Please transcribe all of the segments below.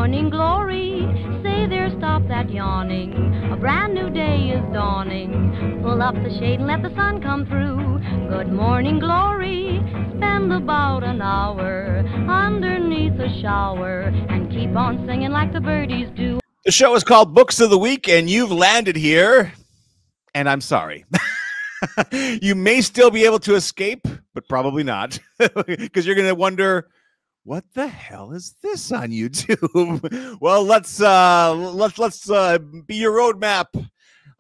morning glory. Say there, stop that yawning. A brand new day is dawning. Pull up the shade and let the sun come through. Good morning glory. Spend about an hour underneath a shower and keep on singing like the birdies do. The show is called Books of the Week, and you've landed here, and I'm sorry. You may still be able to escape, but probably not, because you're going to wonder, what the hell is this on YouTube? Well, let's be your roadmap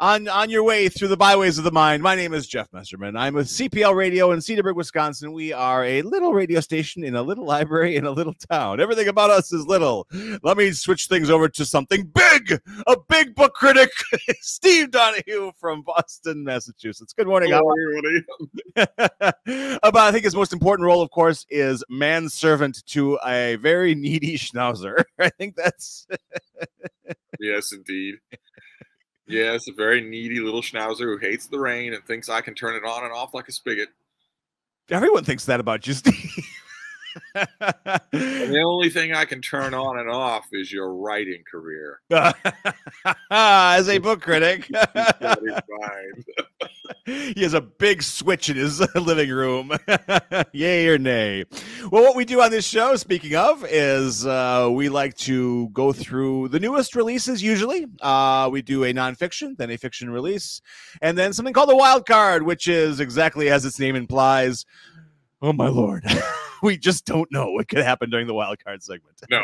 on your way through the byways of the mind. My name is Jeff Messerman. I'm with CPL Radio in Cedarburg, Wisconsin. We are a little radio station in a little library in a little town. Everything about us is little. Let me switch things over to something big. A big book critic, Steve Donahue from Boston, Massachusetts. Good morning. Hello, everybody. But I think his most important role, of course, is manservant to a very needy schnauzer. I think that's... Yes, indeed. Yes, a very needy little schnauzer who hates the rain and thinks I can turn it on and off like a spigot. Everyone thinks that about you, Steve. And the only thing I can turn on and off is your writing career. As a book critic. Fine. He has a big switch in his living room. Yay or nay? Well, what we do on this show, speaking of, is we like to go through the newest releases usually. We do a nonfiction, then a fiction release, and then something called a wild card, which is exactly as its name implies. Oh, my Lord. We just don't know what could happen during the wild card segment. No.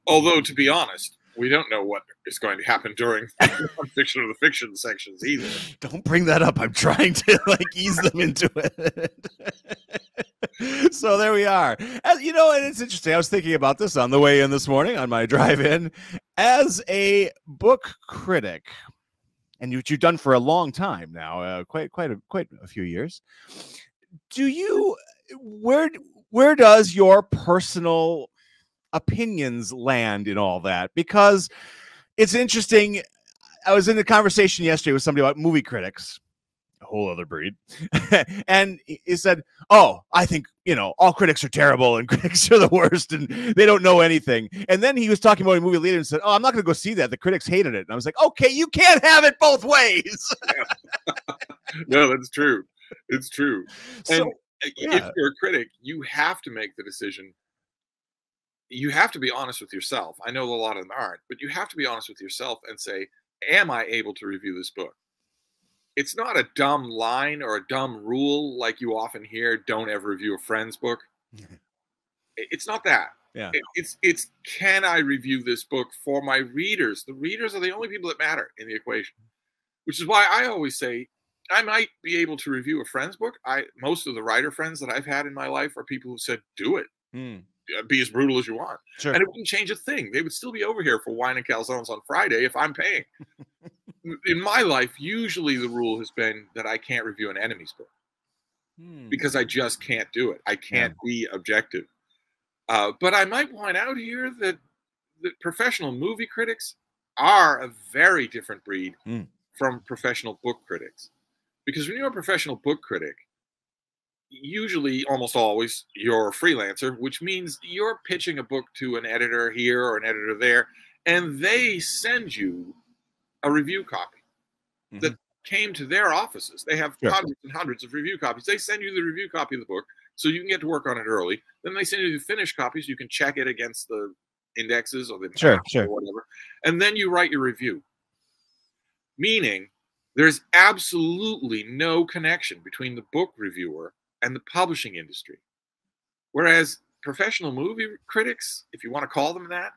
Although, to be honest, we don't know what is going to happen during the nonfiction or the fiction sections either. Don't bring that up. I'm trying to ease them into it. So there we are. As you know, and it's interesting. I was thinking about this on the way in this morning on my drive in. As a book critic, and what you've done for a long time now, quite a few years. Where does your personal opinions land in all that? Because it's interesting. I was in a conversation yesterday with somebody about movie critics, a whole other breed. And he said, oh, I think, all critics are terrible and critics are the worst and they don't know anything. And then he was talking about a movie leader and said, oh, I'm not going to go see that. The critics hated it. And I was like, okay, you can't have it both ways. No, that's true. It's true. So, and if you're a critic, you have to make the decision. You have to be honest with yourself. I know a lot of them aren't, but you have to be honest with yourself and say, am I able to review this book? It's not a dumb line or a dumb rule like you often hear, don't ever review a friend's book. It's not that. Yeah. It's can I review this book for my readers? The readers are the only people that matter in the equation, which is why I always say, I might be able to review a friend's book. Most of the writer friends that I've had in my life are people who said, do it. Be as brutal as you want. Sure. And it wouldn't change a thing. They would still be over here for wine and calzones on Friday if I'm paying. In my life, usually the rule has been that I can't review an enemy's book because I just can't do it. I can't be objective. But I might point out here that professional movie critics are a very different breed from professional book critics. Because when you're a professional book critic, usually, almost always, you're a freelancer, which means you're pitching a book to an editor here or an editor there, and they send you a review copy that came to their offices. They have hundreds and hundreds of review copies. They send you the review copy of the book so you can get to work on it early. Then they send you the finished copies. You can check it against the indexes or the or whatever. And then you write your review. Meaning, there's absolutely no connection between the book reviewer and the publishing industry. Whereas professional movie critics, if you want to call them that,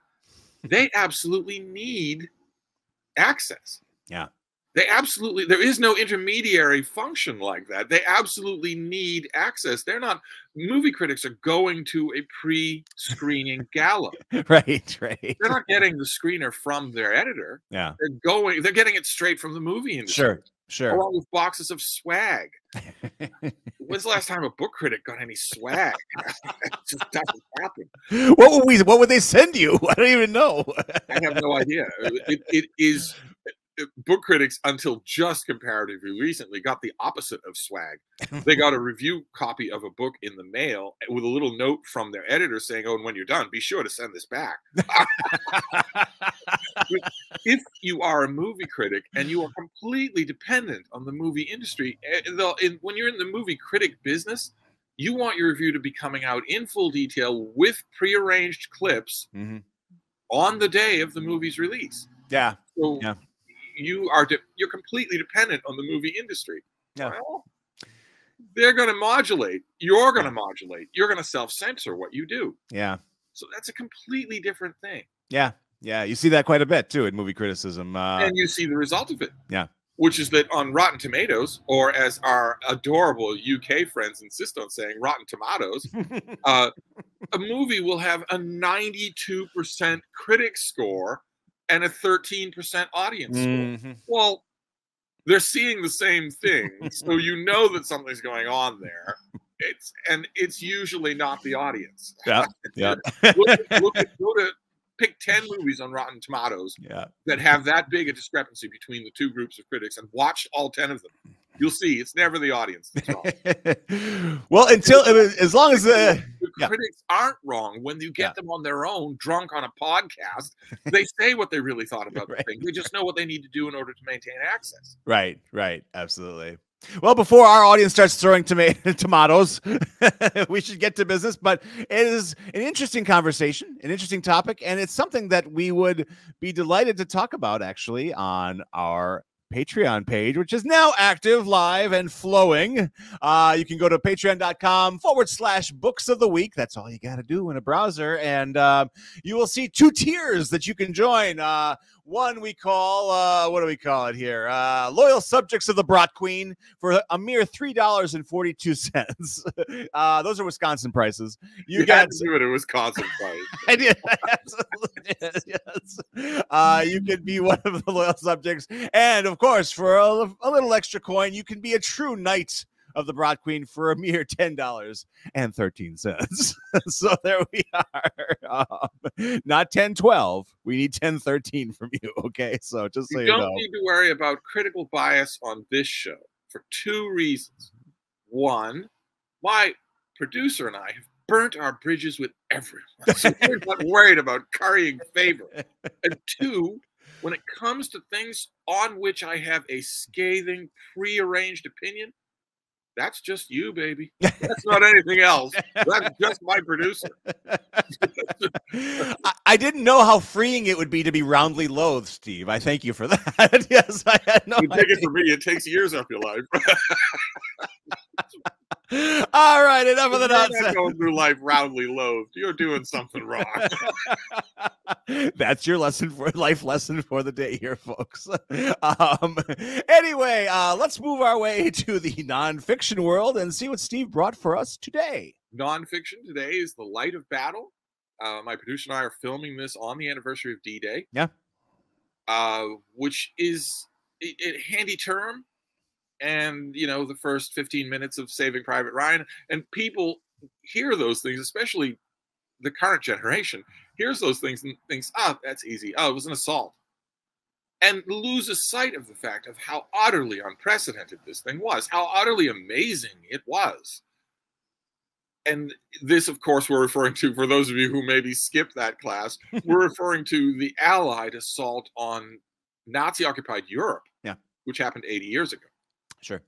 they absolutely need access. Yeah. There is no intermediary function like that. They absolutely need access. Movie critics are going to a pre-screening gala. Right. They're not getting the screener from their editor. Yeah. They're getting it straight from the movie industry. Sure. Along with boxes of swag. When's the last time a book critic got any swag? It just doesn't happen. What would they send you? I don't even know. I have no idea. It is book critics, until just comparatively recently, got the opposite of swag. They got a review copy of a book in the mail with a little note from their editor saying, "Oh, and when you're done, be sure to send this back." If you are a movie critic and you are completely dependent on the movie industry, when you're in the movie critic business, you want your review to be coming out in full detail with prearranged clips on the day of the movie's release. Yeah. So you're completely dependent on the movie industry. Yeah. Well, they're going to modulate. You're going to modulate. You're going to self-censor what you do. Yeah. So that's a completely different thing. Yeah. Yeah. You see that quite a bit too in movie criticism. And you see the result of it. Yeah. Which is that on Rotten Tomatoes, or as our adorable UK friends insist on saying, Rotten Tomatoes, a movie will have a 92% critic score and a 13% audience score. Well, they're seeing the same thing, so you know that something's going on there. It's usually not the audience. Yeah, yeah. Go to pick 10 movies on Rotten Tomatoes that have that big a discrepancy between the two groups of critics, and watch all 10 of them. You'll see it's never the audience that's wrong. Well, as long as the critics aren't wrong, when you get them on their own, drunk on a podcast, they say what they really thought about the thing. They just know what they need to do in order to maintain access. Right, absolutely. Well, before our audience starts throwing tomatoes, we should get to business. But it is an interesting conversation, an interesting topic, and it's something that we would be delighted to talk about, actually, on our Patreon page, which is now active, live, and flowing. You can go to patreon.com/books of the week. That's all you got to do in a browser. And you will see 2 tiers that you can join. One we call, what do we call it here? Loyal Subjects of the Brat Queen for a mere $3.42. Those are Wisconsin prices. You got to do it in Wisconsin price. I did. Absolutely. Yes. You can be one of the loyal subjects. And of course, for a little extra coin, you can be a true knight of the Brat Queen for a mere $10.13. So there we are. Not 10.12. We need 10.13 from you. Okay, so just so you don't need to worry about critical bias on this show for 2 reasons. One, my producer and I have burnt our bridges with everyone, so we're not worried about currying favor. And 2, when it comes to things on which I have a scathing, prearranged opinion, that's just you, baby. That's not anything else. That's just my producer. I didn't know how freeing it would be to be roundly loathed, Steve. I thank you for that. Yes, I had no idea. Take it from me. It takes years off your life. All right, enough of the nonsense. You're not going through life roundly loathed. You're doing something wrong. That's your life lesson for the day here, folks. Anyway, let's move our way to the nonfiction world and see what Steve brought for us today. Nonfiction today is The Light of Battle. My producer and I are filming this on the anniversary of D-Day. Yeah. Which is a handy term. And, you know, the first 15 minutes of Saving Private Ryan, and people hear those things, especially the current generation, hears those things and thinks, oh, that's easy. Oh, it was an assault. And loses sight of the fact of how utterly unprecedented this thing was, how utterly amazing it was. And this, of course, we're referring to, for those of you who maybe skipped that class, we're referring to the Allied assault on Nazi-occupied Europe, which happened 80 years ago. Sure.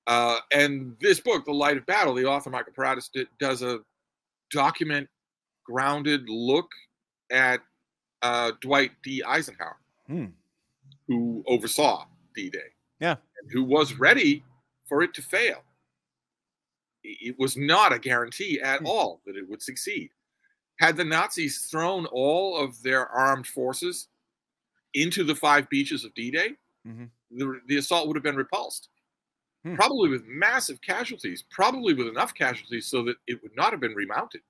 And this book, The Light of Battle, the author, Michael Paradas, does a document-grounded look at Dwight D. Eisenhower, who oversaw D-Day. Yeah. And who was ready for it to fail. It was not a guarantee at all that it would succeed. Had the Nazis thrown all of their armed forces into the 5 beaches of D-Day, the assault would have been repulsed. Probably with massive casualties, probably with enough casualties so that it would not have been remounted.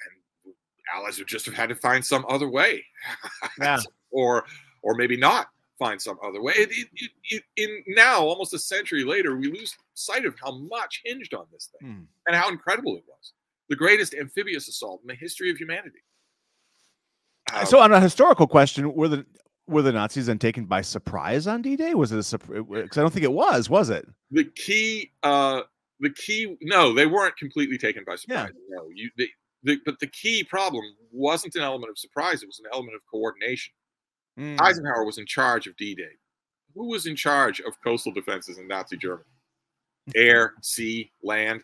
And the Allies would just have had to find some other way. or maybe not find some other way. In now, almost a century later, we lose sight of how much hinged on this thing and how incredible it was. The greatest amphibious assault in the history of humanity. So on a historical question, Were the Nazis then taken by surprise on D-Day? Was it a surprise? Because I don't think it was it? The key, no, they weren't completely taken by surprise. Yeah. No, but the key problem wasn't an element of surprise. It was an element of coordination. Eisenhower was in charge of D-Day. Who was in charge of coastal defenses in Nazi Germany? Air, sea, land,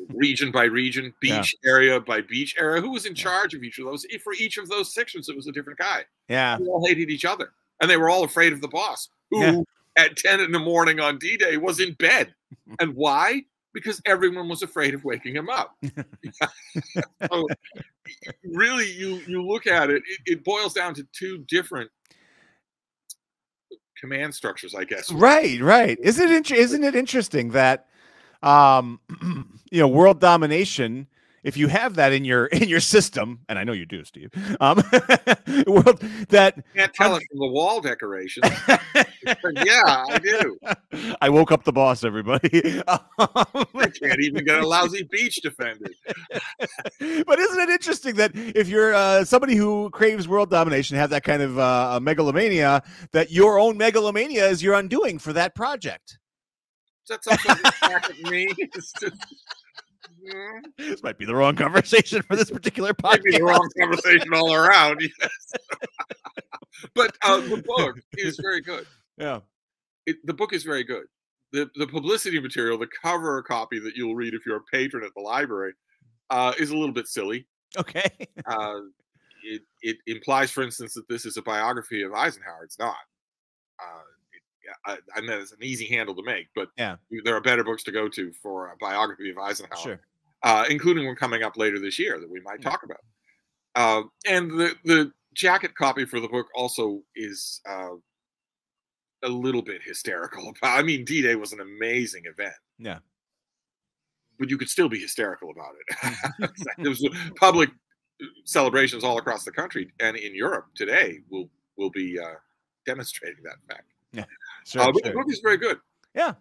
region by region, beach area by beach area. Who was in charge of each of those? For each of those sections, it was a different guy. Yeah. They all hated each other. And they were all afraid of the boss, who at 10 in the morning on D-Day was in bed. And why? Because everyone was afraid of waking him up. So really, you look at it, it boils down to two different command structures, I guess. Right. Isn't it interesting that world domination, if you have that in your system, and I know you do, Steve, world that can't tell it from the wall decorations. Yeah, I do. I woke up the boss, everybody. I can't even get a lousy beach defended. But isn't it interesting that if you're somebody who craves world domination, have that kind of megalomania, that your own megalomania is your undoing for that project? That's something back at me. This might be the wrong conversation for this particular podcast. Might be the wrong conversation all around. Yes. But the book is very good. Yeah. The book is very good. The publicity material, the cover copy that you'll read if you're a patron at the library, is a little bit silly. Okay. It implies, for instance, that this is a biography of Eisenhower. It's not. I mean, it's an easy handle to make, but there are better books to go to for a biography of Eisenhower, sure. Including one coming up later this year that we might talk about. And the jacket copy for the book also is a little bit hysterical. I mean, D-Day was an amazing event. Yeah. But you could still be hysterical about it. There was public celebrations all across the country, and in Europe today will be demonstrating that fact. Yeah. Sure, but the book is very good. Yeah.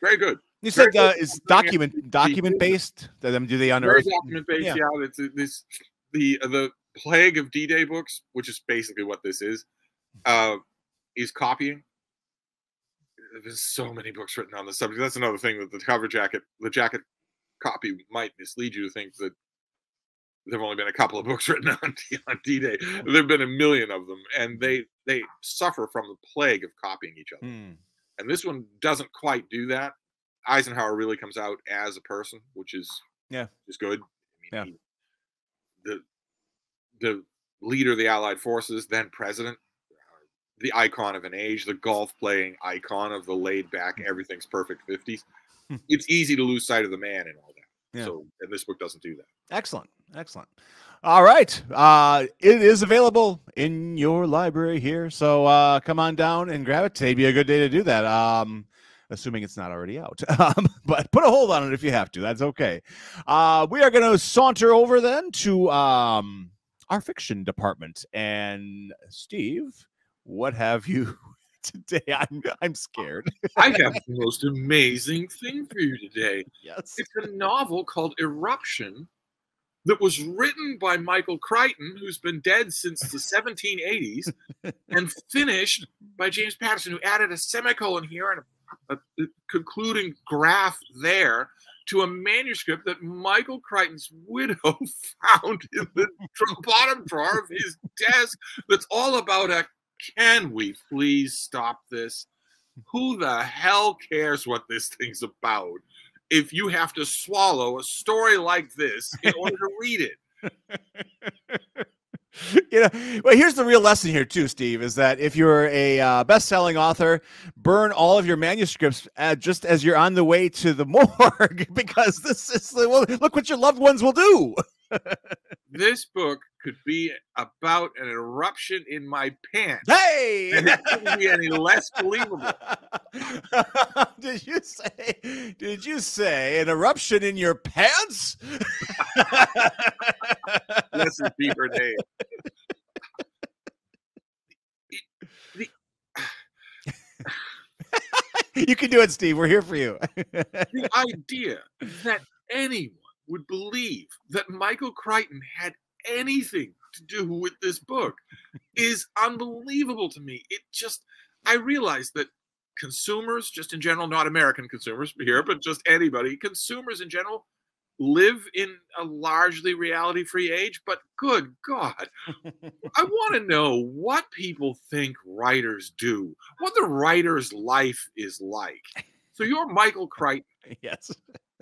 Very good. You said it's document based. Do they unearth? Very document based. Yeah. It's the plague of D-Day books, which is basically what this is copying. There's so many books written on the subject. That's another thing that the jacket copy might mislead you to think that there've only been a couple of books written on D-Day. There've been a million of them, and they suffer from the plague of copying each other. And this one doesn't quite do that. Eisenhower really comes out as a person, which is good. I mean, the leader of the Allied forces, then president, the icon of an age, the golf playing icon of the laid back, everything's perfect 50s. It's easy to lose sight of the man and all that. Yeah. So, and this book doesn't do that. Excellent. All right. It is available in your library here. So come on down and grab it. Today'd be a good day to do that. Assuming it's not already out. But put a hold on it if you have to. That's okay. We are going to saunter over then to our fiction department. And Steve, what have you today? I'm scared. I have the most amazing thing for you today. Yes. It's a novel called Eruption that was written by Michael Crichton, who's been dead since the 1780s, and finished by James Patterson, who added a semicolon here and a concluding graph there to a manuscript that Michael Crichton's widow found in the bottom drawer of his desk that's all about can we please stop this? Who the hell cares what this thing's about if you have to swallow a story like this in order to read it? Well, here's the real lesson here too, Steve, is that if you're a best-selling author, burn all of your manuscripts just as you're on the way to the morgue, because this is look what your loved ones will do. This book could be about an eruption in my pants. Hey! And it couldn't be any less believable. Did you say an eruption in your pants? Blessed be her name. You can do it, Steve. We're here for you. The idea that anyone would believe that Michael Crichton had anything to do with this book is unbelievable to me. I realize that consumers, just in general, not American consumers here, but just anybody, consumers in general, live in a largely reality-free age, but good God, I want to know what people think writers do, what the writer's life is like. So you're Michael Crichton. Yes.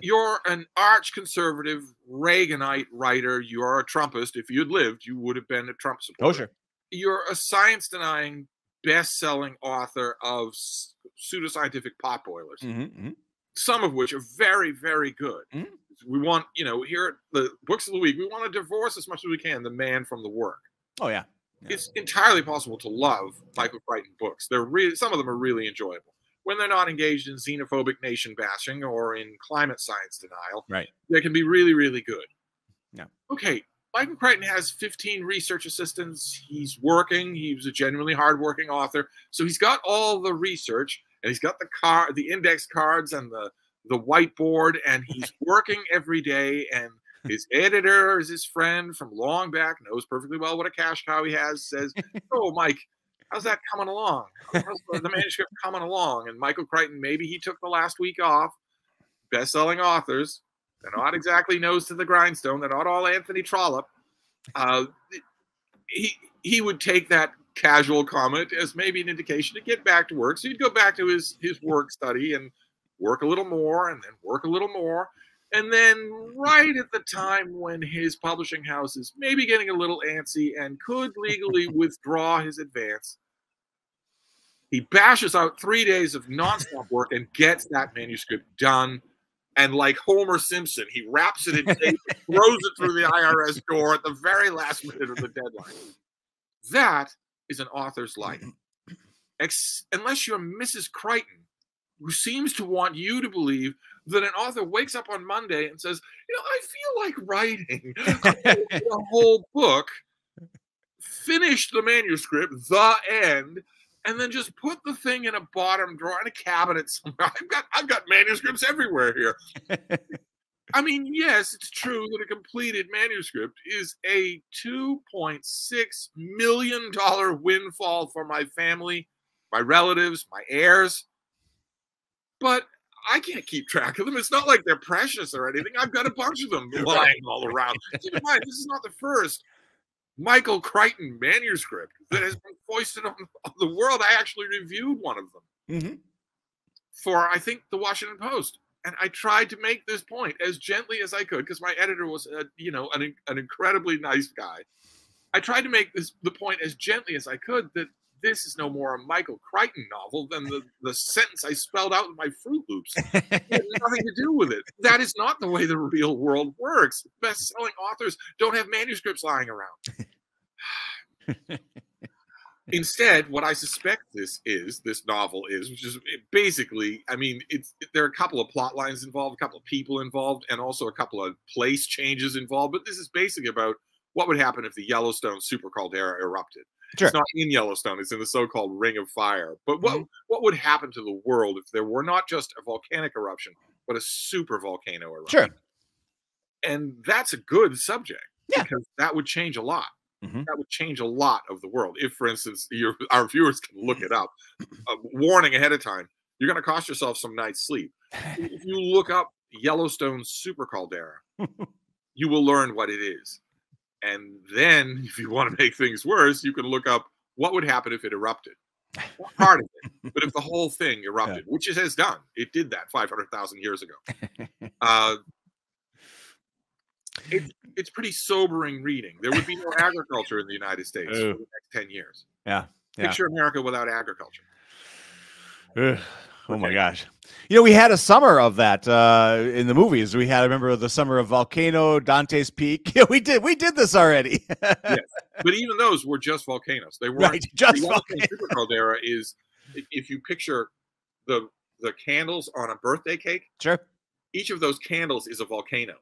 You're an arch-conservative Reaganite writer. You are a Trumpist. If you'd lived, you would have been a Trump supporter. Oh, sure. You're a science-denying, best-selling author of pseudoscientific potboilers, some of which are very, very good. We want, here at the Books of the Week, we want to divorce as much as we can the man from the work. Oh, yeah. It's entirely possible to love Michael Crichton books. Some of them are really enjoyable when they're not engaged in xenophobic nation bashing or in climate science denial. Right. They can be really, really good. Yeah. Okay. Michael Crichton has 15 research assistants. He's working. He was a genuinely hardworking author. So he's got all the research, and he's got the index cards and the whiteboard, and he's working every day. And his editor is his friend from long back, knows perfectly well what a cash cow he has, says, "Oh, Mike, how's that coming along? How's the manuscript coming along?" And Michael Crichton, maybe he took the last week off. Best-selling authors. They're not exactly nose to the grindstone. They're not all Anthony Trollope. He would take that casual comment as maybe an indication to get back to work. So he'd go back to his work study and work a little more and then work a little more. And then right at the time when his publishing house is maybe getting a little antsy and could legally withdraw his advance, he bashes out 3 days of nonstop work and gets that manuscript done. And like Homer Simpson, he wraps it in tape and throws it through the IRS door at the very last minute of the deadline. That is an author's life. Unless you're Mrs. Crichton, who seems to want you to believe that an author wakes up on Monday and says, I feel like writing a whole book, finish the manuscript, the end, and then just put the thing in a bottom drawer in a cabinet somewhere. I've got manuscripts everywhere here. I mean, yes, it's true that a completed manuscript is a $2.6 million windfall for my family, my relatives, my heirs. But I can't keep track of them. It's not like they're precious or anything. I've got a bunch of them lying all around. Keep in mind, this is not the first Michael Crichton manuscript that has been foisted on the world. I actually reviewed one of them for, I think, the Washington Post. And I tried to make this point as gently as I could, because my editor was, an incredibly nice guy. I tried to make the point as gently as I could that this is no more a Michael Crichton novel than the sentence I spelled out in my Fruit Loops. It had nothing to do with it. That is not the way the real world works. Best-selling authors don't have manuscripts lying around. Instead, what I suspect this novel is, which is basically, I mean, there are a couple of plot lines involved, a couple of people involved, and also a couple of place changes involved. But this is basically about what would happen if the Yellowstone super caldera erupted. Sure. It's not in Yellowstone; it's in the so-called Ring of Fire. But what would happen to the world if there were not just a volcanic eruption, but a super volcano eruption? Sure. And that's a good subject, because that would change a lot. That would change a lot of the world. If, for instance, our viewers can look it up, warning ahead of time, you're going to cost yourself some night's sleep. If you look up Yellowstone super caldera, you will learn what it is. And then, if you want to make things worse, you can look up what would happen if it erupted. Not part of it, but if the whole thing erupted, which it has done. It did that 500,000 years ago. It's pretty sobering reading. There would be no agriculture in the United States for the next 10 years. Yeah. Picture America without agriculture. Oh my gosh. We had a summer of that in the movies. I remember the summer of Volcano, Dante's Peak. Yeah, we did this already. Yes. But even those were just volcanoes. They weren't just the volcanoes. Super caldera is, if you picture the candles on a birthday cake, sure, each of those candles is a volcano.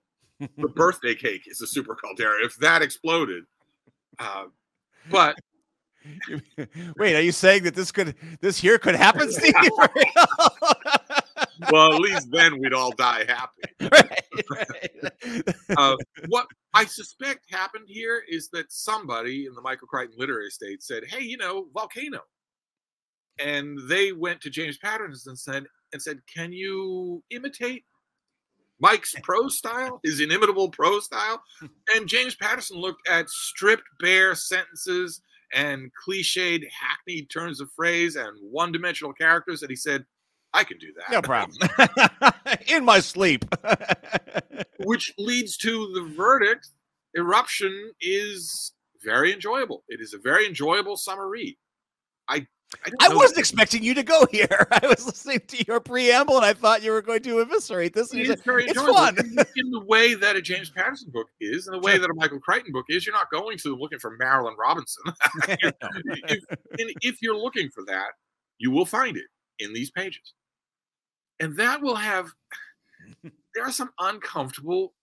The birthday cake is a super caldera. If that exploded, but wait, are you saying that this here could happen, Steve? Well, at least then we'd all die happy. Right. What I suspect happened here is that somebody in the Michael Crichton literary estate said, "Hey, Volcano," and they went to James Patterson and said, "Can you imitate Mike's prose style, his inimitable prose style?" And James Patterson looked at stripped bare sentences and cliched, hackneyed turns of phrase and one-dimensional characters, and he said, "I can do that. No problem." In my sleep. Which leads to the verdict. Eruption is very enjoyable. It is a very enjoyable summer read. I wasn't expecting you to go here. I was listening to your preamble, and I thought you were going to eviscerate this. It's very enjoyable. Fun. In the way that a James Patterson book is, in the way that a Michael Crichton book is, you're not going to looking for Marilyn Robinson. If you're looking for that, you will find it in these pages. And that will have, there are some uncomfortable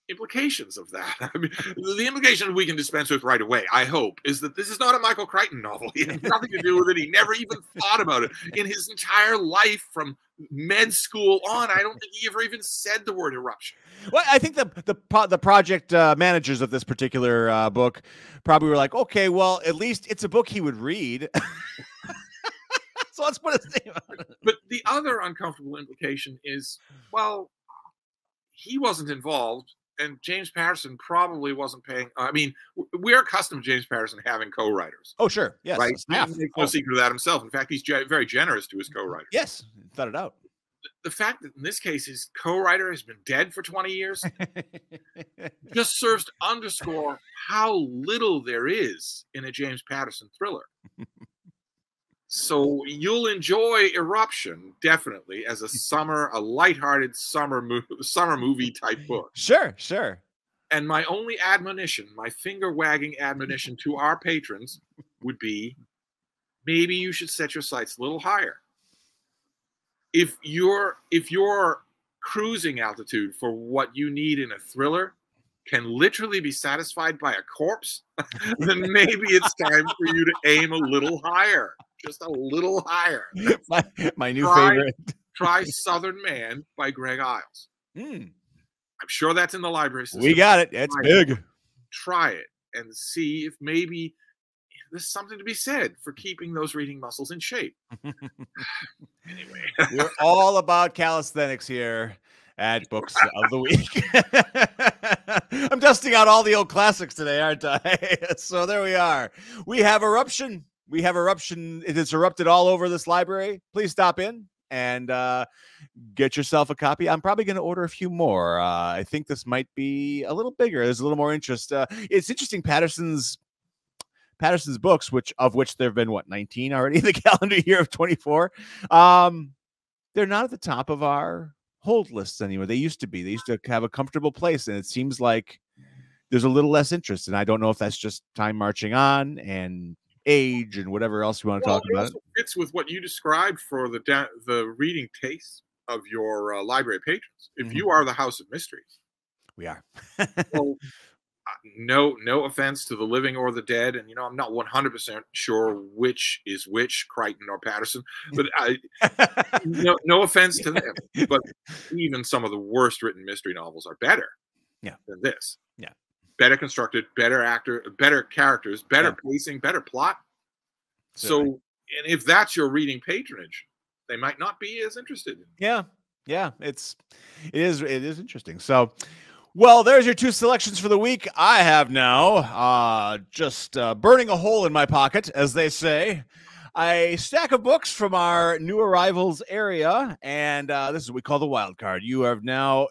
implications of that. I mean, the implication we can dispense with right away, I hope, is that this is not a Michael Crichton novel. He has nothing to do with it. He never even thought about it in his entire life from med school on. I don't think he ever even said the word eruption. Well, I think the project managers of this particular book probably were like, okay, well, at least it's a book he would read. So let's put his name on it. But the other uncomfortable implication is, well, he wasn't involved, and James Patterson probably wasn't paying. I mean, we're accustomed to James Patterson having co-writers. Oh, sure. Yes. Right? He makes no secret of that himself. In fact, he's very generous to his co-writers. Yes. Thought it out. The fact that in this case his co-writer has been dead for 20 years just serves to underscore how little there is in a James Patterson thriller. So you'll enjoy Eruption definitely as a lighthearted summer movie type book. Sure. And my only admonition, my finger-wagging admonition to our patrons would be, maybe you should set your sights a little higher. If your cruising altitude for what you need in a thriller can literally be satisfied by a corpse, then maybe it's time for you to aim a little higher. Just a little higher. My new favorite. Try Southern Man by Greg Iles. I'm sure that's in the library system. We got it. It's big. Try it and see if maybe there's something to be said for keeping those reading muscles in shape. Anyway. We're all about calisthenics here at Books of the Week. I'm dusting out all the old classics today, aren't I? So there we are. We have Eruption. It has erupted all over this library. Please stop in and get yourself a copy. I'm probably going to order a few more. I think this might be a little bigger. There's a little more interest. It's interesting. Patterson's books, which there have been 19 already in the calendar year of 24. They're not at the top of our hold lists anymore. They used to be. They used to have a comfortable place, and it seems like there's a little less interest. And I don't know if that's just time marching on and age and whatever else you want to talk about. It also fits with what you described for the reading taste of your library patrons. If you are the House of Mysteries, we are. Well, no offense to the living or the dead, and I'm not 100% sure which is which, Crichton or Patterson, but no offense to them. But even some of the worst written mystery novels are better than this. Yeah. Better constructed, better actor, better characters, better pacing, better plot. So, and if that's your reading patronage, they might not be as interested. Yeah. It is interesting. So, well, there's your two selections for the week. I have now just burning a hole in my pocket, as they say, a stack of books from our new arrivals area, and this is what we call the wild card. You have now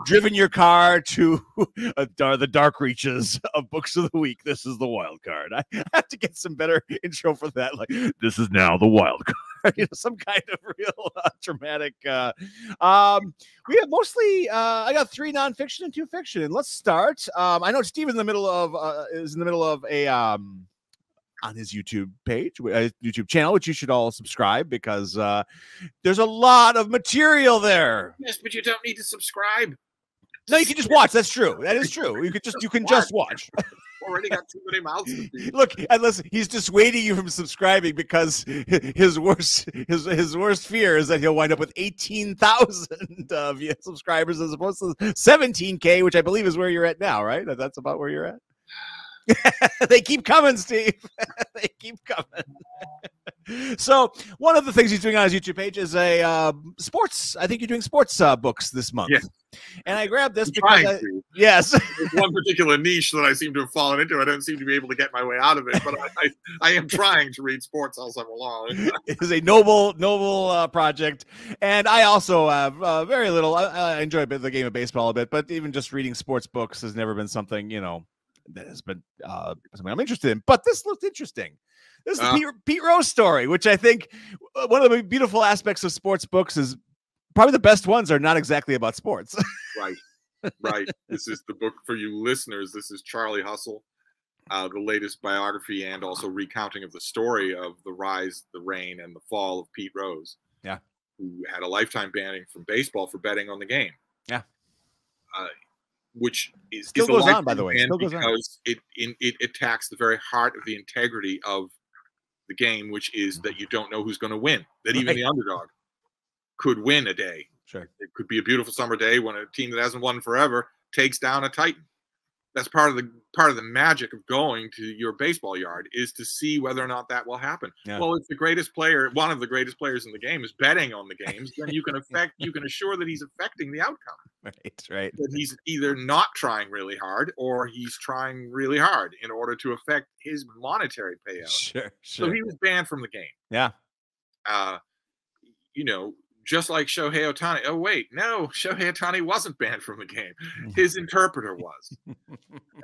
driven your car to the dark reaches of Books of the Week. This is the wild card. I have to get some better intro for that. Like, this is now the wild card. Some kind of real dramatic. We have mostly. I got 3 nonfiction and 2 fiction. And let's start. I know Steve is in the middle of a. On his YouTube page, YouTube channel, which you should all subscribe because there's a lot of material there. Yes, but you don't need to subscribe. No, you can just watch. That's true. That is true. You can just watch. already got too many mouths to feed. Look, and listen, he's dissuading you from subscribing because his worst fear is that he'll wind up with 18,000 subscribers as opposed to 17K, which I believe is where you're at now, right? That's about where you're at. They keep coming, Steve. They keep coming. So one of the things he's doing on his YouTube page is a sports. I think you're doing sports books this month. Yeah. And I grabbed this because yes, there's one particular niche that I seem to have fallen into. I don't seem to be able to get my way out of it, but I am trying to read sports all summer long. It is a noble project, and I also have very little. I enjoy the game of baseball a bit, but even just reading sports books has never been something that has been something I'm interested in. But this looked interesting. This is the Pete Rose story, which I think one of the beautiful aspects of sports books is probably the best ones are not exactly about sports. Right. This is the book for you listeners. This is Charlie Hustle, the latest biography and also recounting of the story of the rise, the reign, and the fall of Pete Rose. Yeah. Who had a lifetime banning from baseball for betting on the game. Yeah. Which still goes on, by the way. Still goes because on. It attacks the very heart of the integrity of the game, which is that you don't know who's going to win. That even the underdog could win a day. Sure. It could be a beautiful summer day when a team that hasn't won forever takes down a Titan. That's part of the magic of going to your baseball yard is to see whether or not that will happen. Yeah. Well, if the greatest player, one of the greatest players in the game, is betting on the games, then you can assure that he's affecting the outcome. Right. That he's either not trying really hard or he's trying really hard in order to affect his monetary payout. Sure. So he was banned from the game. Yeah. Just like Shohei Ohtani. Oh, wait, no, Shohei Ohtani wasn't banned from the game. His interpreter was.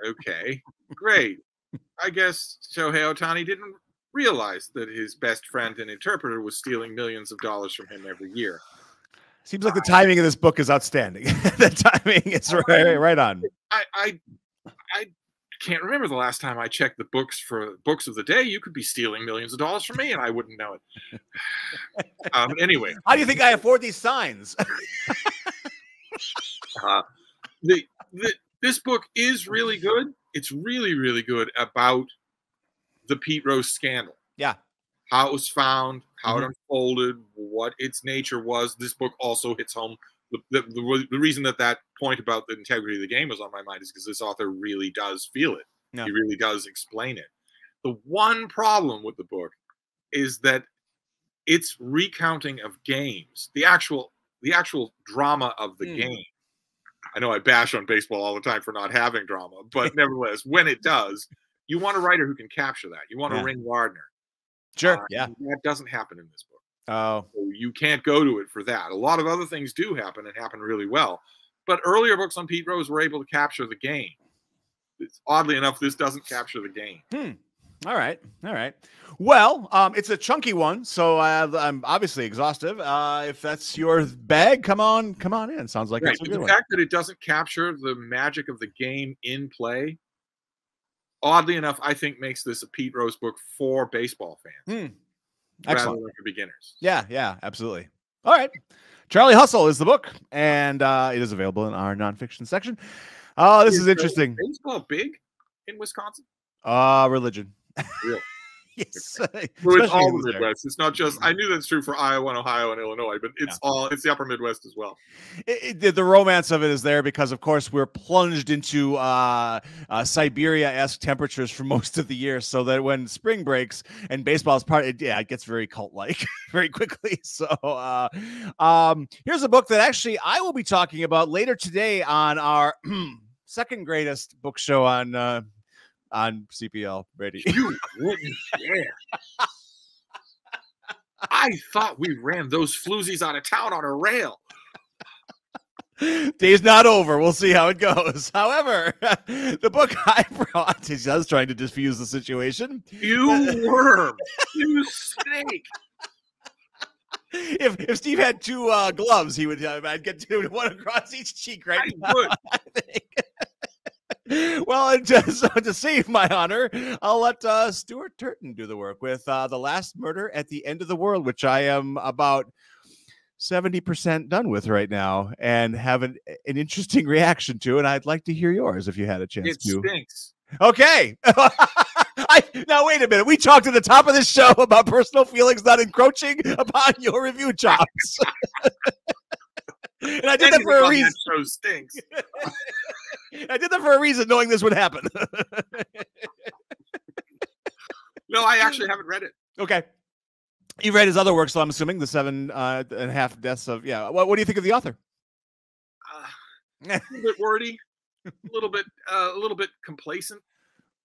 Okay, great. I guess Shohei Ohtani didn't realize that his best friend and interpreter was stealing millions of dollars from him every year. Seems like the timing of this book is outstanding. The timing is right on. I can't remember the last time I checked the books for books of the day. You could be stealing millions of dollars from me and I wouldn't know it. Anyway. How do you think I afford these signs? This book is really good. It's really, really good about the Pete Rose scandal. Yeah. How it was found, how it unfolded, what its nature was. This book also hits home. The reason that point about the integrity of the game was on my mind is because this author really does feel it. Yeah. He really does explain it. The one problem with the book is that it's recounting of games, the actual drama of the game. I know I bash on baseball all the time for not having drama, but nevertheless, when it does, you want a writer who can capture that. You want a Ring Lardner. Sure. Yeah. That doesn't happen in this book. Oh, so you can't go to it for that. A lot of other things do happen and happen really well. But earlier books on Pete Rose were able to capture the game. Oddly enough, this doesn't capture the game. All right. Well, it's a chunky one, so I'm obviously exhaustive. If that's your bag, come on in. Sounds like that's a good one. The fact that it doesn't capture the magic of the game in play, oddly enough, I think makes this a Pete Rose book for baseball fans. Excellent. Rather than for beginners. Yeah, absolutely. All right. Charlie Hustle is the book, and it is available in our nonfiction section. Oh, this is interesting. Baseball big in Wisconsin? Religion. Really? Yes. Well, it's all the Midwest. It's not just, I knew that's true for Iowa and Ohio and Illinois, but it's it's the upper Midwest as well. The romance of it is there because, of course, we're plunged into Siberia-esque temperatures for most of the year, so that when spring breaks and baseball is part, it gets very cult-like very quickly. So here's a book that actually I will be talking about later today on our second greatest book show on CPL radio. You wouldn't dare. I thought we ran those floozies out of town on a rail. Day's not over. We'll see how it goes. However, the book I brought is just trying to diffuse the situation. You worm. You snake. If Steve had two gloves, he would. I'd get one across each cheek right now. Would. I think. Well, and to save my honor, I'll let Stuart Turton do the work with The Last Murder at the End of the World, which I am about 70% done with right now and have an interesting reaction to it. I'd like to hear yours if you had a chance It to. stinks. Okay. Now, wait a minute. We talked at the top of this show about personal feelings not encroaching upon your review chops. And I did that for a reason. That show stinks. I did that for a reason, knowing this would happen. No, I actually haven't read it. Okay. You read his other work, so I'm assuming the 7.5 Deaths of, yeah. What do you think of the author? A little bit wordy, a little bit complacent.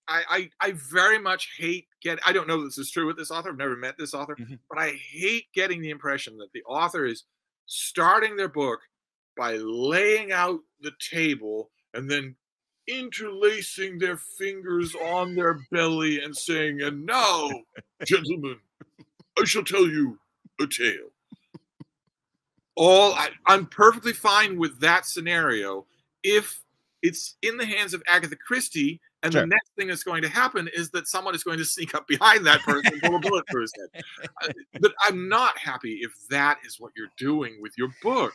I very much hate I don't know if this is true with this author. I've never met this author, but I hate getting the impression that the author is starting their book by laying out the table and then interlacing their fingers on their belly and saying, "And now, gentlemen, I shall tell you a tale." I'm perfectly fine with that scenario if it's in the hands of Agatha Christie, and the next thing that's going to happen is that someone is going to sneak up behind that person and pull a bullet through his head. But I'm not happy if that is what you're doing with your book.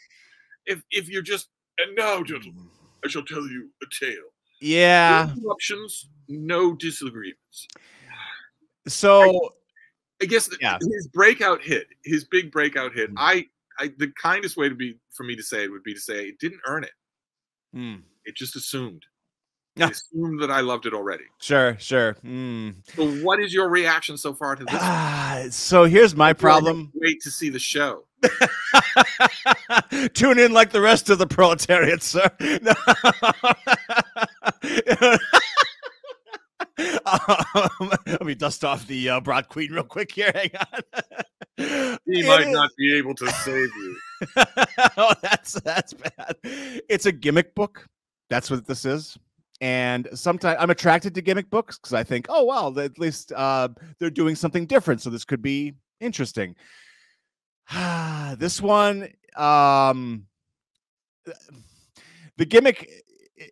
If you're just, "And now, gentlemen, I shall tell you a tale." Yeah. No interruptions, no disagreements. So I guess his breakout hit, his big breakout hit, the kindest way for me to say it would be to say it didn't earn it. It just assumed. It assumed that I loved it already. Sure. So what is your reaction so far to this? So here's my problem. Wait to see the show. Tune in like the rest of the proletariat, sir. Let me dust off the Broad Queen real quick here. Hang on. He might not be able to save you. Oh, that's bad. It's a gimmick book. That's what this is. And sometimes I'm attracted to gimmick books because I think, oh, well, at least they're doing something different. So this could be interesting. This one, the gimmick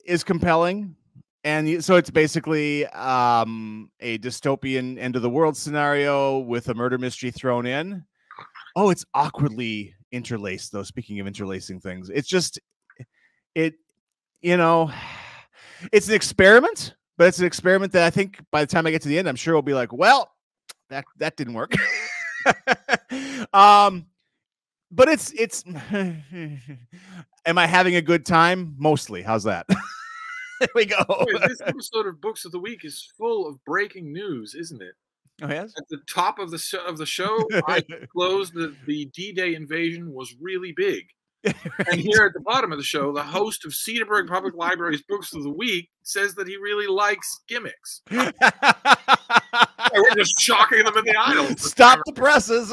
is compelling. And so it's basically a dystopian end of the world scenario with a murder mystery thrown in. Oh, it's awkwardly interlaced, though. Speaking of interlacing things, it's just it's an experiment, but it's an experiment that I think by the time I get to the end, I'm sure we'll be like, well, that didn't work. But it's am I having a good time? Mostly. How's that? There we go. This episode of Books of the Week is full of breaking news, isn't it? Oh, yes. At the top of the show, I disclosed that the D-Day invasion was really big. Right. And here at the bottom of the show, the host of Cedarburg Public Library's Books of the Week says that he really likes gimmicks. We're just shocking them in the aisles. Stop the presses.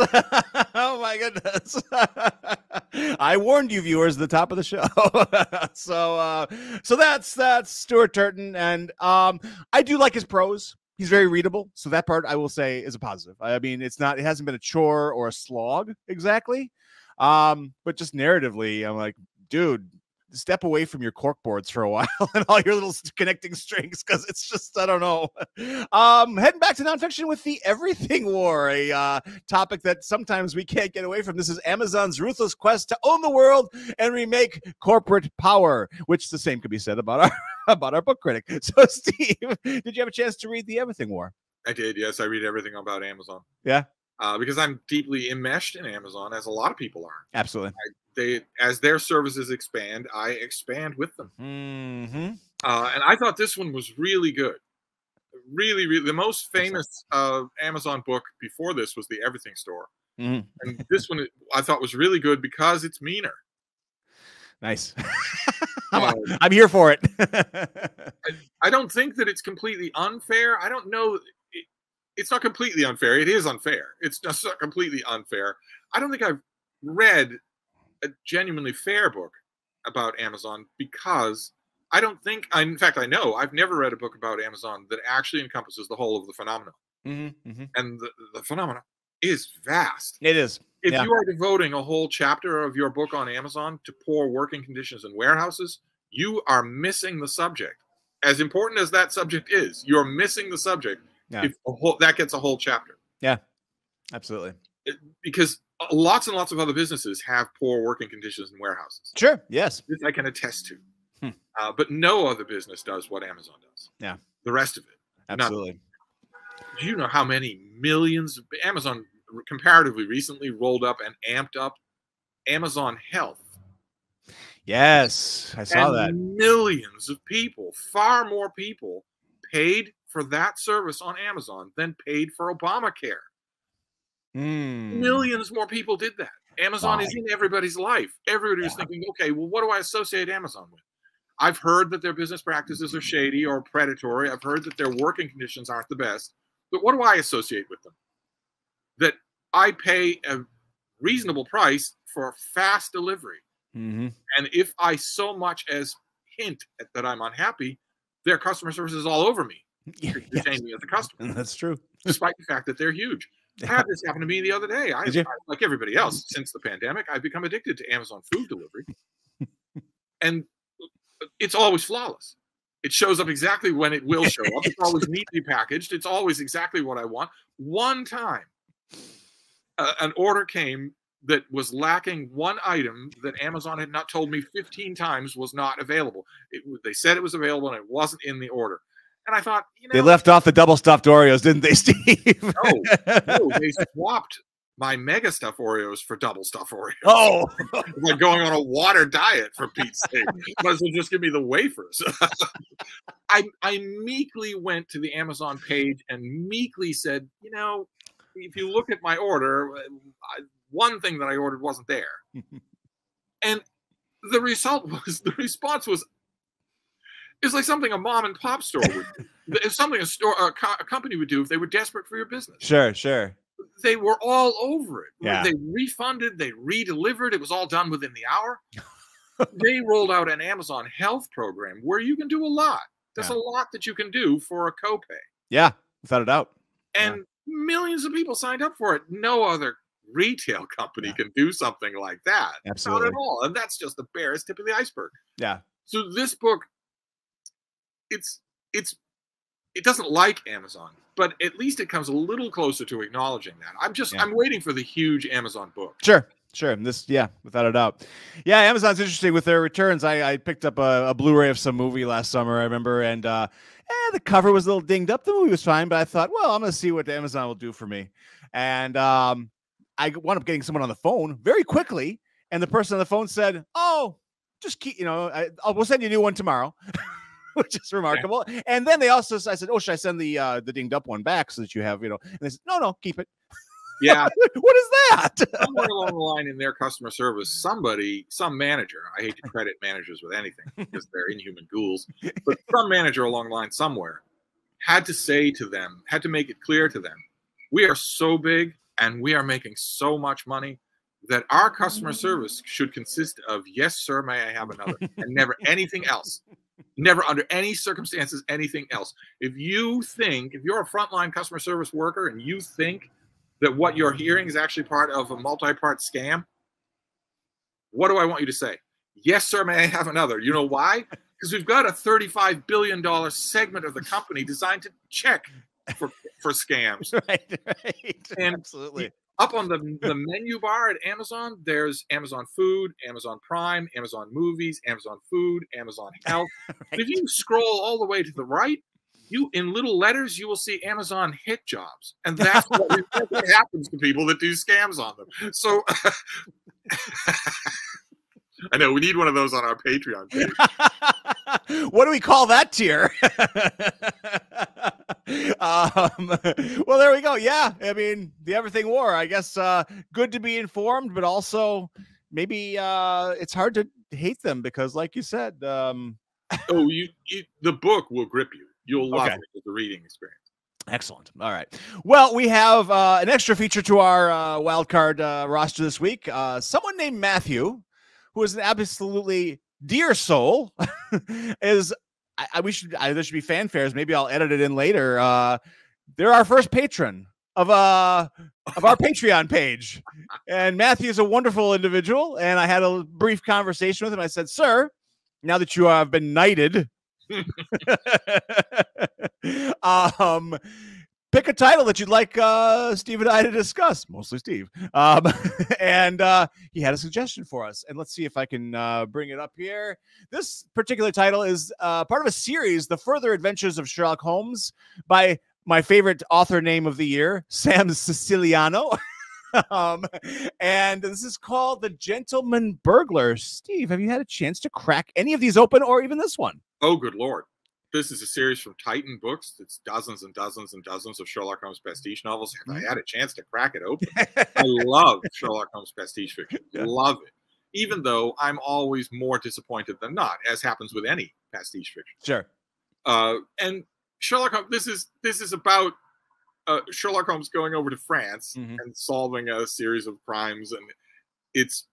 Oh, my goodness. I warned you, viewers, at the top of the show. So that's Stuart Turton. And I do like his prose. He's very readable. So that part, I will say, is a positive. I mean, it hasn't been a chore or a slog exactly. But just narratively, I'm like, dude, step away from your cork boards for a while and all your little connecting strings, because it's just, I don't know. Heading back to nonfiction with the Everything War, a topic that sometimes we can't get away from. This is Amazon's ruthless quest to own the world and remake corporate power, which the same could be said about our book critic. So, Steve, did you have a chance to read the Everything War? I did, yes. I read everything about Amazon. Yeah. Because I'm deeply enmeshed in Amazon, as a lot of people are. Absolutely. As their services expand, I expand with them. Mm-hmm. And I thought this one was really good. Really, really. The most famous Amazon book before this was The Everything Store. Mm-hmm. And this one I thought was really good because it's meaner. Nice. I'm here for it. I don't think that it's completely unfair. I don't know. It's not completely unfair. It is unfair. It's just not completely unfair. I don't think I've read a genuinely fair book about Amazon because I don't think, in fact, I know I've never read a book about Amazon that actually encompasses the whole of the phenomenon. Mm-hmm, mm-hmm. And the phenomenon is vast. It is. If you are devoting a whole chapter of your book on Amazon to poor working conditions in warehouses, you are missing the subject. As important as that subject is, you're missing the subject. Yeah. If that gets a whole chapter. Yeah, absolutely. Because lots and lots of other businesses have poor working conditions in warehouses. Sure. Yes. This I can attest to. But no other business does what Amazon does. Yeah. The rest of it. Absolutely. Nothing. Do you know how many millions Amazon comparatively recently rolled up and amped up Amazon Health? Yes, I saw that. Millions of people, far more people, paid for that service on Amazon than paid for Obamacare. Millions more people did that. Amazon is in everybody's life. Everybody was thinking, okay, well, what do I associate Amazon with? I've heard that their business practices are shady or predatory. I've heard that their working conditions aren't the best. But what do I associate with them? That I pay a reasonable price for fast delivery. And if I so much as hint at that I'm unhappy, their customer service is all over me. Retain me as a customer. That's true. Despite the fact that they're huge. I had this happen to me the other day. I, like everybody else, since the pandemic, I've become addicted to Amazon food delivery. And it's always flawless. It shows up exactly when it will show up. It's always neatly packaged. It's always exactly what I want. One time, an order came that was lacking one item that Amazon had not told me 15 times was not available. They said it was available and it wasn't in the order. And I thought, they left off the double stuffed Oreos, didn't they, Steve? No, they swapped my mega stuff Oreos for double stuff Oreos. Oh, like going on a water diet, for Pete's sake. Might as well just give me the wafers. I meekly went to the Amazon page and meekly said, if you look at my order, one thing that I ordered wasn't there. And the response was, it's like something a mom and pop store would do. It's something a company would do if they were desperate for your business. Sure. They were all over it. Yeah. They refunded, they redelivered. It was all done within the hour. They rolled out an Amazon Health program where you can do a lot. There's a lot that you can do for a copay. Yeah, without a doubt. And millions of people signed up for it. No other retail company can do something like that. Absolutely. Not at all. And that's just the barest tip of the iceberg. Yeah. So this book, it doesn't like Amazon, but at least it comes a little closer to acknowledging that. I'm waiting for the huge Amazon book. Sure. Without a doubt. Yeah, Amazon's interesting with their returns. I picked up a Blu-ray of some movie last summer, I remember, and the cover was a little dinged up. The movie was fine, but I thought, well, I'm going to see what Amazon will do for me. And I wound up getting someone on the phone very quickly, and the person on the phone said, "Oh, just keep, we'll send you a new one tomorrow." Which is remarkable. Yeah. And then I said, "Oh, should I send the dinged up one back so that you have, And they said, "No, keep it." Yeah. What is that? Somewhere along the line in their customer service, some manager, I hate to credit managers with anything because they're inhuman ghouls, but some manager along the line somewhere had to make it clear to them, we are so big and we are making so much money that our customer service should consist of, "Yes, sir, may I have another?" and never anything else. Never under any circumstances, anything else. If you're a frontline customer service worker and you think that what you're hearing is actually part of a multi-part scam, what do I want you to say? "Yes, sir, may I have another?" You know why? Because we've got a $35 billion segment of the company designed to check for scams. Right. And absolutely. Up on the menu bar at Amazon, there's Amazon Food, Amazon Prime, Amazon Movies, Amazon Food, Amazon Health. Right. If you scroll all the way to the right, in little letters, you will see Amazon Hit Jobs. And that's what happens to people that do scams on them. So I know we need one of those on our Patreon page. What do we call that tier? Well, there we go. Yeah, I mean, the Everything War. I guess good to be informed, but also maybe it's hard to hate them because, like you said, the book will grip you. You'll love it with the reading experience. Excellent. All right. Well, we have an extra feature to our wildcard roster this week. Someone named Matthew, who is an absolutely dear soul, is there should be fanfares. Maybe I'll edit it in later. They're our first patron of our Patreon page, and Matthew's a wonderful individual. And I had a brief conversation with him. I said, "Sir, now that you have been knighted, pick a title that you'd like Steve and I to discuss. Mostly Steve. And he had a suggestion for us. And let's see if I can bring it up here. This particular title is part of a series, The Further Adventures of Sherlock Holmes, by my favorite author name of the year, Sam Siciliano. And this is called The Gentleman Burglar. Steve, have you had a chance to crack any of these open, or even this one? Oh, good Lord. This is a series from Titan Books. It's dozens and dozens and dozens of Sherlock Holmes pastiche novels. Have I had a chance to crack it open? I love Sherlock Holmes pastiche fiction. Yeah. Love it. Even though I'm always more disappointed than not, as happens with any pastiche fiction. Sure. And Sherlock Holmes, this is about Sherlock Holmes going over to France and solving a series of crimes, and it's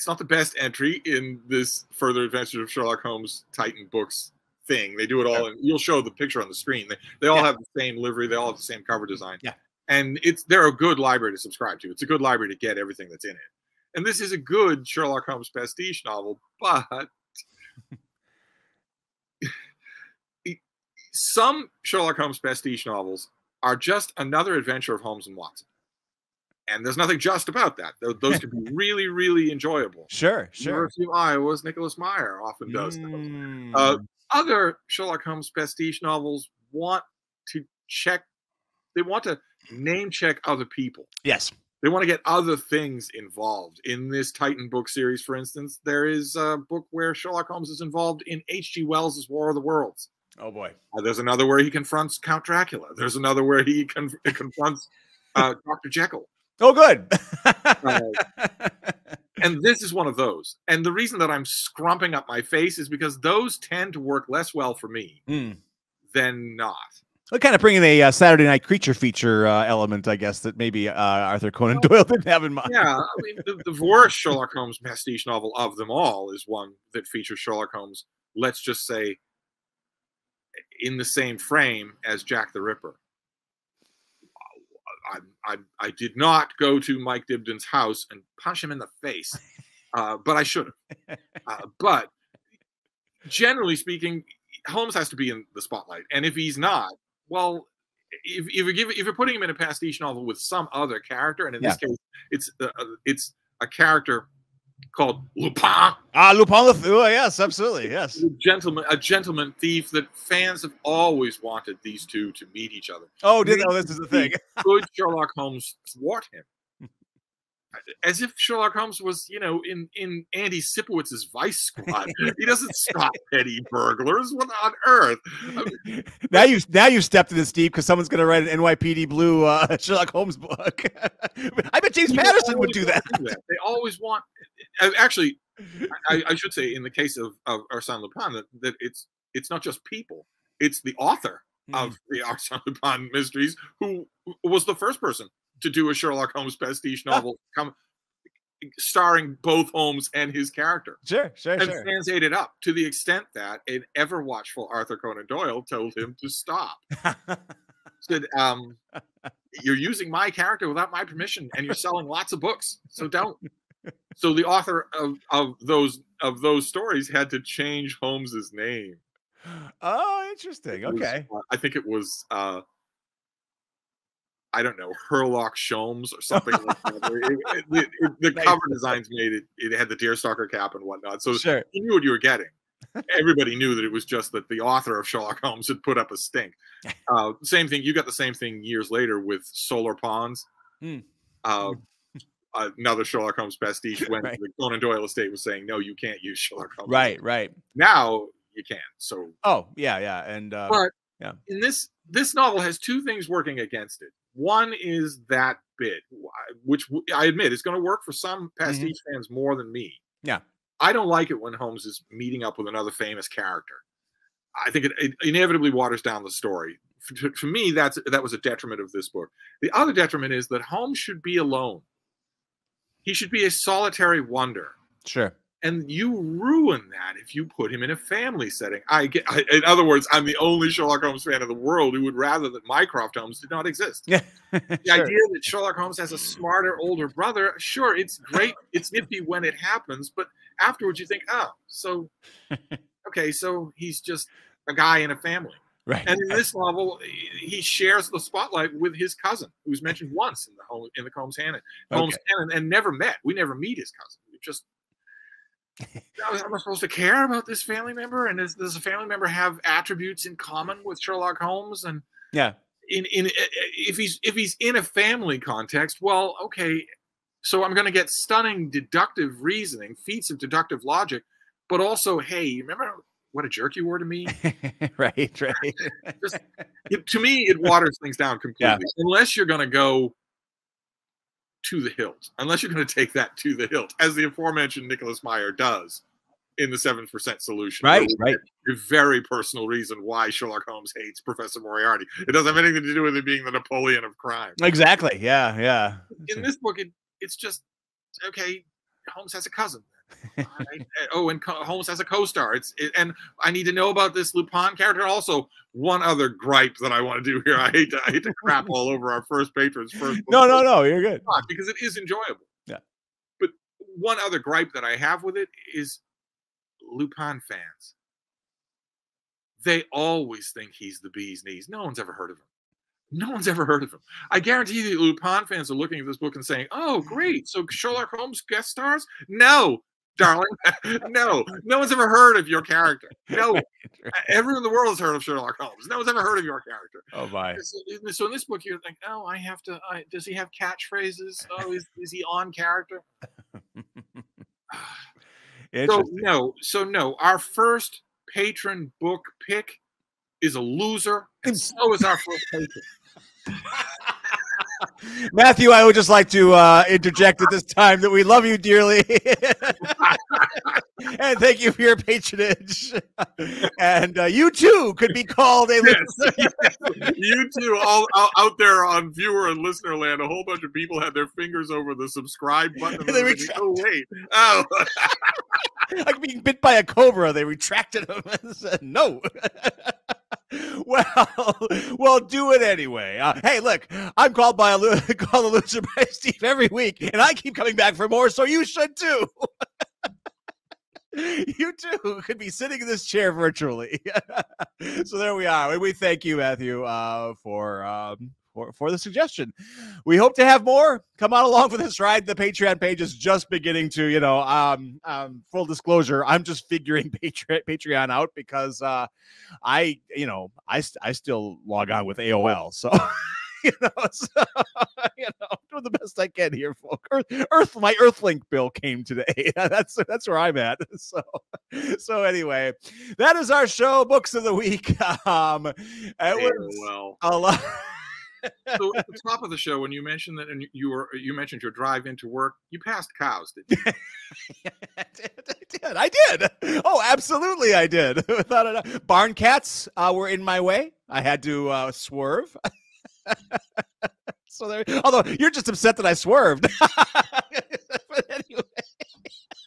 not the best entry in this Further Adventures of Sherlock Holmes Titan Books thing. They do it all, and you'll show the picture on the screen. They all have the same livery, they all have the same cover design. Yeah. And they're a good library to subscribe to. It's a good library to get everything that's in it. And this is a good Sherlock Holmes pastiche novel, but some Sherlock Holmes pastiche novels are just another adventure of Holmes and Watson. And there's nothing just about that. Those can be really, really enjoyable. Sure. University of Iowa's Nicholas Meyer often does those. Other Sherlock Holmes pastiche novels want to name check other people. Yes. They want to get other things involved. In this Titan book series, for instance, there is a book where Sherlock Holmes is involved in H.G. Wells' War of the Worlds. Oh, boy. There's another where he confronts Count Dracula. There's another where he confronts Dr. Jekyll. Oh, good. And this is one of those. And the reason that I'm scrumping up my face is because those tend to work less well for me than not. We're kind of bringing a Saturday Night Creature feature element, I guess, that maybe Arthur Conan Doyle didn't have in mind. Yeah, I mean, the worst Sherlock Holmes pastiche novel of them all is one that features Sherlock Holmes, let's just say, in the same frame as Jack the Ripper. I did not go to Mike Dibdin's house and punch him in the face, but I should have. But generally speaking, Holmes has to be in the spotlight, and if he's not, well, if you're putting him in a pastiche novel with some other character, and in this case, it's a character called Lupin. Lupin the Thieves. Yes, absolutely. Yes. A gentleman thief that fans have always wanted these two to meet each other. Oh, this is the thing. Could Sherlock Holmes thwart him? As if Sherlock Holmes was, in Andy Sipowitz's Vice Squad. He doesn't stop petty burglars. What on earth? Now you stepped in this deep because someone's going to write an NYPD Blue Sherlock Holmes book. I bet James Patterson would do that. They always want. Actually, I should say, in the case of Arsène Lupin, that it's not just people; it's the author of the Arsène Lupin mysteries who was the first person to do a Sherlock Holmes pastiche novel starring both Holmes and his character. Sure. And fans ate it up to the extent that an ever-watchful Arthur Conan Doyle told him to stop. Said, you're using my character without my permission, and you're selling lots of books, so don't. So the author of those stories had to change Holmes's name. Oh, interesting. Okay. I think it was I don't know, Herlock Sholmes or something like that. The cover designs made it. It had the deerstalker cap and whatnot. So you knew what you were getting. Everybody knew that it was just that the author of Sherlock Holmes had put up a stink. Same thing. You got the same thing years later with Solar Ponds. Another Sherlock Holmes pastiche when the Conan Doyle estate was saying, no, you can't use Sherlock Holmes. Right. Now you can. So. Oh, yeah. And but in this novel has two things working against it. One is that bit, which I admit is going to work for some pastiche fans more than me. Yeah. I don't like it when Holmes is meeting up with another famous character. I think it inevitably waters down the story. For me, that was a detriment of this book. The other detriment is that Holmes should be alone. He should be a solitary wonder. Sure. And you ruin that if you put him in a family setting. In other words, I'm the only Sherlock Holmes fan in the world who would rather that Mycroft Holmes did not exist. Yeah. The idea that Sherlock Holmes has a smarter older brother, sure, it's great. It's nifty when it happens, but afterwards you think, oh, so okay, so he's just a guy in a family. Right. And in this novel, he shares the spotlight with his cousin, who's mentioned once in the Combs canon, and never met. We never meet his cousin. We just, am I supposed to care about this family member? And does a family member have attributes in common with Sherlock Holmes? And yeah, if he's in a family context, well, okay, so I'm going to get stunning deductive reasoning, feats of deductive logic, but also, hey, you remember what a jerk you were to me? Right. To me, it waters things down completely. Unless you're going to go to the hilt, unless you're going to take that to the hilt, as the aforementioned Nicholas Meyer does in the 7% Solution. Right. A very personal reason why Sherlock Holmes hates Professor Moriarty. It doesn't have anything to do with it being the Napoleon of crime. Exactly. Yeah. In this book, it's just, okay, Holmes has a cousin. And Holmes has a co-star. And I need to know about this Lupin character. Also, one other gripe that I want to do here. I hate to crap all over our first patrons. No, you're good. Because it is enjoyable. Yeah. But one other gripe that I have with it is Lupin fans. They always think he's the bee's knees. No one's ever heard of him. No one's ever heard of him. I guarantee the Lupin fans are looking at this book and saying, "Oh, great! So Sherlock Holmes guest stars?" No, darling, no one's ever heard of your character. No, everyone in the world has heard of Sherlock Holmes. No one's ever heard of your character. Oh my! So in this book, you're like, "Oh, I have to. Does he have catchphrases? Oh, is he on character?" So no. Our first patron book pick is a loser, and so is our first patron. Matthew, I would just like to interject at this time that we love you dearly. And thank you for your patronage. And you too could be called a listener. Yes. You too, all out there on viewer and listener land, a whole bunch of people had their fingers over the subscribe button. And they oh, wait. Oh. Like being bit by a cobra, they retracted them and said no. Well, do it anyway. Hey, look, I'm called a loser by Steve every week, and I keep coming back for more, so you should too. You too could be sitting in this chair virtually. So there we are. We thank you, Matthew, for the suggestion. We hope to have more. Come on along for this ride. The Patreon page is just beginning to, full disclosure, I'm just figuring Patreon out because I still log on with AOL. So, doing the best I can here, folks. My Earthlink bill came today. That's where I'm at. So anyway, that is our show, Books of the Week. It was a lot. So at the top of the show, when you mentioned that, and you mentioned your drive into work, you passed cows, didn't you? I did. Oh, absolutely, I did. Without a doubt. Barn cats were in my way. I had to swerve. Although you're just upset that I swerved. But anyway,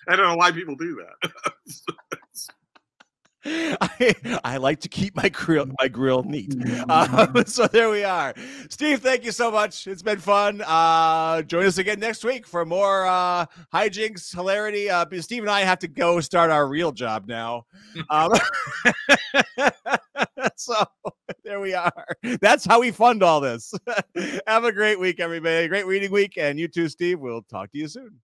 I don't know why people do that. I like to keep my grill neat. So there we are. Steve, thank you so much. It's been fun. Join us again next week for more hijinks, hilarity. Steve and I have to go start our real job now. So there we are. That's how we fund all this. Have a great week, everybody. Great reading week. And you too, Steve. We'll talk to you soon.